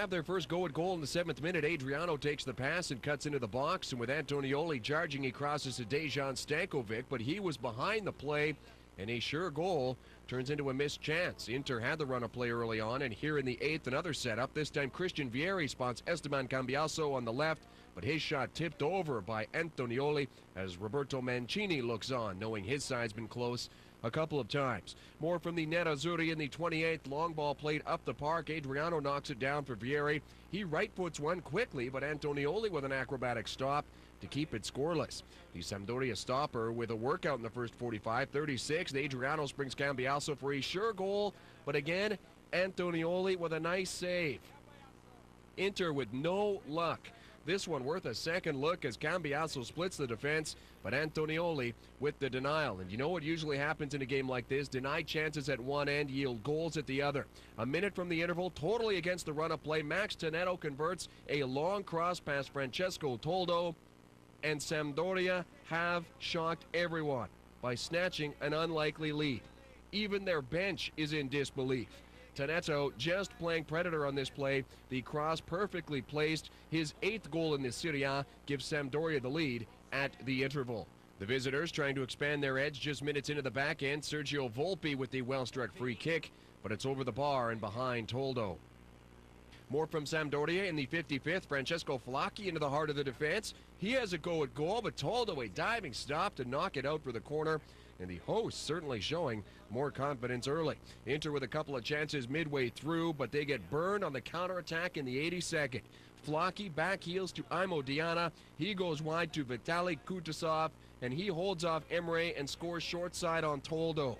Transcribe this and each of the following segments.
Have their first go-at goal in the 7th minute. Adriano takes the pass and cuts into the box, and with Antonioli charging, he crosses to Dejan Stankovic, but he was behind the play, and a sure goal turns into a missed chance. Inter had the run of play early on, and here in the 8th, another setup. This time Christian Vieri spots Esteban Cambiaso on the left, but his shot tipped over by Antonioli as Roberto Mancini looks on, knowing his side's been close a couple of times. More from the Nerazzurri in the 28th. Long ball played up the park. Adriano knocks it down for Vieri. He right-foots one quickly, but Antonioli with an acrobatic stop to keep it scoreless. The Sampdoria stopper with a workout in the first 45. 36th, Adriano springs Cambiaso for a sure goal, but again, Antonioli with a nice save. Inter with no luck. This one worth a second look as Cambiaso splits the defense, but Antonioli with the denial. And you know what usually happens in a game like this? Denied chances at one end yield goals at the other. A minute from the interval, totally against the run of play, Max Tonetto converts a long cross past Francesco Toldo, and Sampdoria have shocked everyone by snatching an unlikely lead. Even their bench is in disbelief. Tonetto just playing predator on this play. The cross perfectly placed. His 8th goal in the Serie A gives Sampdoria the lead at the interval. The visitors trying to expand their edge just minutes into the back end. Sergio Volpi with the well-struck free kick, but it's over the bar and behind Toldo. More from Sampdoria in the 55th. Francesco Flacchi into the heart of the defense. He has a go at goal, but Toldo a diving stop to knock it out for the corner. And the hosts certainly showing more confidence early. Inter with a couple of chances midway through, but they get burned on the counterattack in the 82nd. Flacchi back heels to Imo Diana. He goes wide to Vitaly Kutasov, and he holds off Emre and scores short side on Toldo.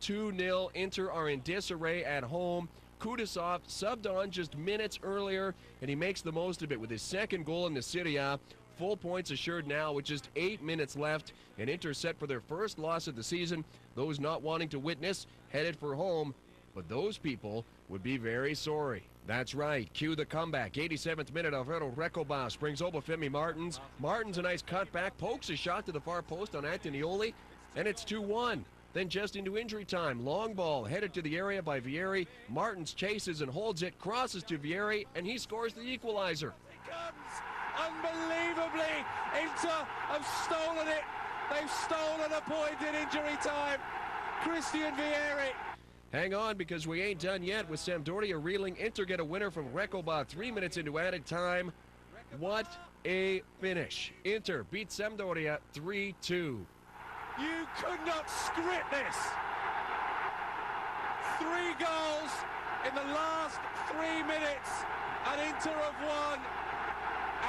2-0. Inter are in disarray at home. Kutasov subbed on just minutes earlier, and he makes the most of it with his second goal in the Serie A. Full points assured now with just 8 minutes left, and Inter set for their first loss of the season. Those not wanting to witness headed for home, but those people would be very sorry. That's right, cue the comeback. 87th minute, Alfredo Recoba brings Obafemi Martins. Martins a nice cutback, pokes a shot to the far post on Antonioli, and it's 2-1. Then just into injury time, long ball headed to the area by Vieri. Martins chases and holds it, crosses to Vieri, and he scores the equalizer. Unbelievably, Inter have stolen it. They've stolen a point in injury time. Christian Vieri. Hang on, because we ain't done yet with Sampdoria reeling. Inter get a winner from Recoba 3 minutes into added time. What a finish. Inter beats Sampdoria 3-2. You could not script this. 3 goals in the last 3 minutes, and Inter have won.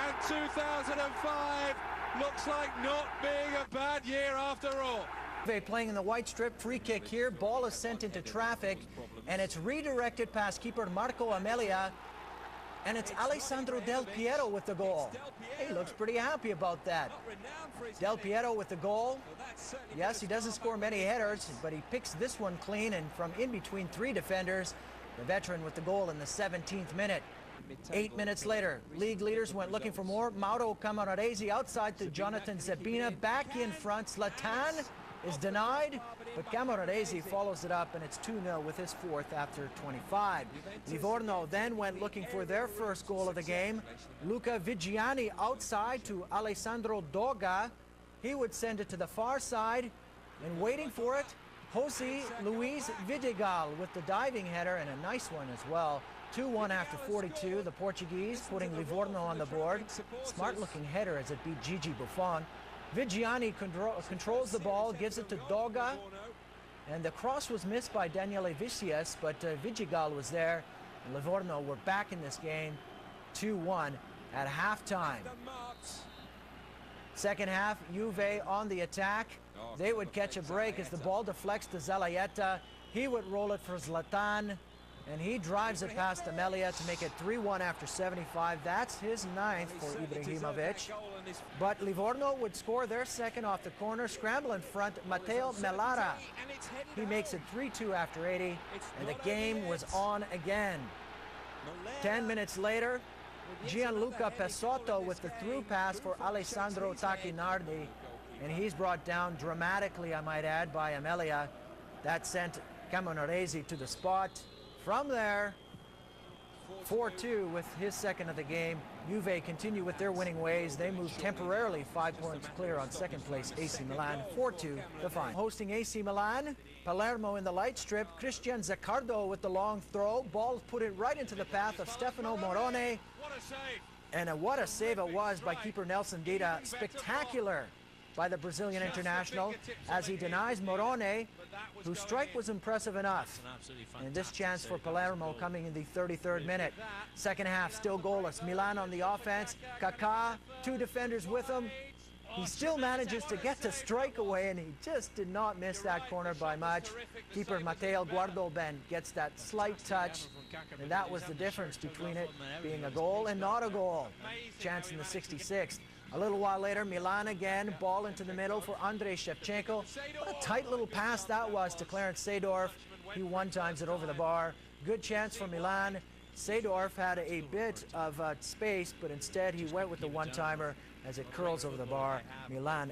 And 2005 looks like not being a bad year after all. Playing in the white strip, free kick here, ball is sent into traffic, and it's redirected past keeper Marco Amelia, and it's Alessandro Del Piero with the goal. He looks pretty happy about that. Del Piero with the goal. Yes, he doesn't score many headers, but he picks this one clean, and from in between 3 defenders, the veteran with the goal in the 17th minute. 8 minutes later, league leaders went looking for more. Mauro Camoranesi outside to Jonathan Zabina. Back in front, Zlatan is denied, but Camoranesi follows it up, and it's 2-0 with his 4th after 25. Livorno then went looking for their first goal of the game. Luca Vigiani outside to Alessandro Doga. He would send it to the far side, and waiting for it, Jose Luis Vidigal with the diving header, and a nice one as well. 2-1 after 42, the Portuguese putting Livorno on the board. Smart-looking header as it beat Gigi Buffon. Vigiani controls the ball, gives it to Doga, and the cross was missed by Daniele Vicius, but Vidigal was there. Livorno were back in this game, 2-1 at halftime. Second half, Juve on the attack. They would catch a break as the ball deflects to Zalaeta. He would roll it for Zlatan, and he drives it past Amelia to make it 3-1 after 75. That's his 9th for Ibrahimovic. But Livorno would score their second off the corner. Scramble in front, Matteo Melara. He makes it 3-2 after 80, and the game was on again. 10 minutes later, Gianluca Pesotto with the through pass for Alessandro Tacchinardi, and he's brought down dramatically, I might add, by Amelia. That sent Camoranesi to the spot. From there, 4-2 with his second of the game. Juve continue with their winning ways. They move temporarily 5 points clear on second place AC Milan. 4-2 the final. Hosting AC Milan, Palermo in the light strip. Christian Zaccardo with the long throw. Ball put it right into the path of Stefano Morone. And what a save it was by keeper Nelson Dita. Spectacular by the Brazilian international as he denies Morone, whose strike was impressive enough. And this chance for Palermo coming in the 33rd minute. Second half still goalless. Milan on the offense. Kaká, 2 defenders with him. He still manages to get to strike away, and he just did not miss that corner by much. Keeper Matteo Guardoben gets that slight touch, and that was the difference between it being a goal and not a goal. Chance in the 66th. A little while later, Milan again, ball into the middle for Andrei Shevchenko. What a tight little pass that was to Clarence Seedorf. He one-times it over the bar. Good chance for Milan. Seedorf had a bit of space, but instead he went with the one-timer as it curls over the bar. Milan